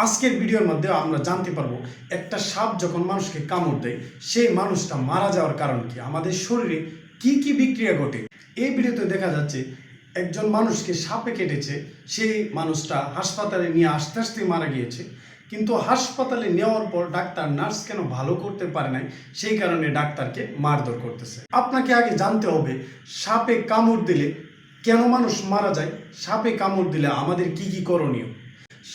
আজকের ভিডিওর মধ্যে আমরা জানতে পারবো একটা সাপ যখন মানুষকে কামড় দেয় সেই মানুষটা মারা যাওয়ার কারণ কি, আমাদের শরীরে কি কি বিক্রিয়া ঘটে। এই ভিডিওতে দেখা যাচ্ছে একজন মানুষকে সাপে কেটেছে, সেই মানুষটা হাসপাতালে নিয়ে আসতে আসতে মারা গিয়েছে, কিন্তু হাসপাতালে নেওয়ার পর ডাক্তার নার্স কেন ভালো করতে পারে নাই, সেই কারণে ডাক্তারকে মারধর করতেছে। আপনাকে আগে জানতে হবে সাপে কামড় দিলে কেন মানুষ মারা যায়, সাপে কামড় দিলে আমাদের কি কি করণীয়।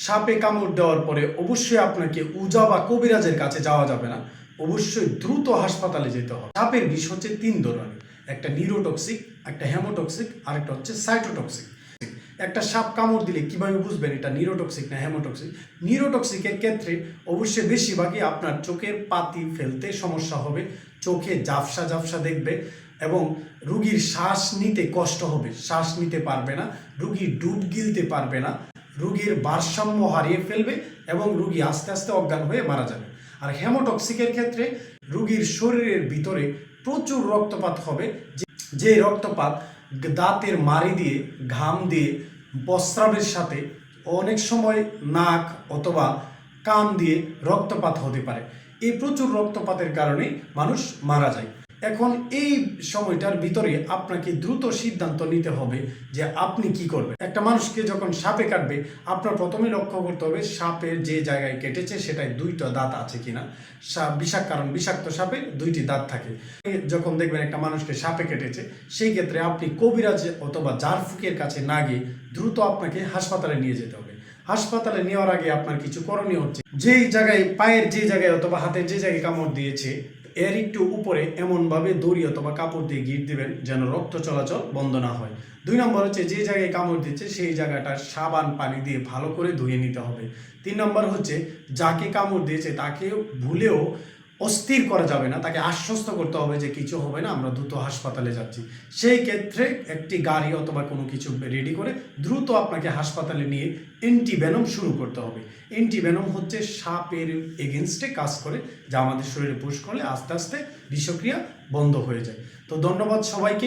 সাপে কামড় দেওয়ার পরে অবশ্যই আপনাকে উজা বা কবিরাজের কাছে যাওয়া যাবে না, অবশ্যই দ্রুত হাসপাতালে যেতে হবে। সাপের বিষ হচ্ছে তিন ধরনের, একটা নিউরোটক্সিক, একটা হেমোটক্সিক, আর একটা হচ্ছে সাইটোটক্সিক। একটা সাপ কামড় দিলে কিভাবে বুঝবেন এটা নিউরোটক্সিক না হেমোটক্সিক? নিউরোটক্সিকের ক্ষেত্রে অবশ্যই বেশিরভাগই আপনার চোখের পাতি ফেলতে সমস্যা হবে, চোখে ঝাপসা ঝাপসা দেখবে এবং রুগীর শ্বাস নিতে কষ্ট হবে, শ্বাস নিতে পারবে না, রুগী ডুব গিলতে পারবে না, রুগীর ভারসাম্য হারিয়ে ফেলবে এবং রুগী আস্তে আস্তে অজ্ঞান হয়ে মারা যাবে। আর হেমোটক্সিকের ক্ষেত্রে রুগীর শরীরের ভিতরে প্রচুর রক্তপাত হবে, যে রক্তপাত দাঁতের মাড়ি দিয়ে, ঘাম দিয়ে, প্রস্রাবের সাথে অনেক সময় নাক অথবা কান দিয়ে রক্তপাত হতে পারে। এই প্রচুর রক্তপাতের কারণে মানুষ মারা যায়। এখন এই সময়টার ভিতরে আপনাকে দ্রুত সিদ্ধান্ত নিতে হবে যে আপনি কি করবেন। একটা মানুষকে যখন সাপে কাটবে আপনার প্রথমে লক্ষ্য করতে হবে সাপের যে জায়গায় কেটেছে সেটায় দুইটা দাঁত আছে কিনা। কারণ বিষাক্ত সাপে দুইটি দাঁত থাকে। যখন দেখবেন একটা মানুষকে সাপে কেটেছে সেই ক্ষেত্রে আপনি কবিরাজ অথবা ঝাড়ফুঁকের কাছে না গিয়ে দ্রুত আপনাকে হাসপাতালে নিয়ে যেতে হবে। হাসপাতালে নেওয়ার আগে আপনার কিছু করণীয় হচ্ছে, যেই জায়গায় পায়ের যে জায়গায় অথবা হাতের যে জায়গায় কামড় দিয়েছে এর একটু উপরে এমনভাবে দড়ি অথবা কাপড় দিয়ে গিট দিবেন যেন রক্ত চলাচল বন্ধ না হয়। 2 নম্বর হচ্ছে যে জায়গায় কামড় দিচ্ছে সেই জায়গাটা সাবান পানি দিয়ে ভালো করে ধুয়ে নিতে হবে। 3 নম্বর হচ্ছে যাকে কামড় দিয়েছে তাকে ভুলেও অস্থির করা যাবে না, তাকে আশ্বস্ত করতে হবে যে কিছু হবে না, আমরা দ্রুত হাসপাতালে যাচ্ছি। সেই ক্ষেত্রে একটি গাড়ি অথবা কোনো কিছু রেডি করে দ্রুত আপনাকে হাসপাতালে নিয়ে অ্যান্টিভেনম শুরু করতে হবে। অ্যান্টিভেনম হচ্ছে সাপের এগেনস্টে কাজ করে, যা আমাদের শরীরে পুশ করলে আস্তে আস্তে বিষক্রিয়া বন্ধ হয়ে যায়। তো ধন্যবাদ সবাইকে।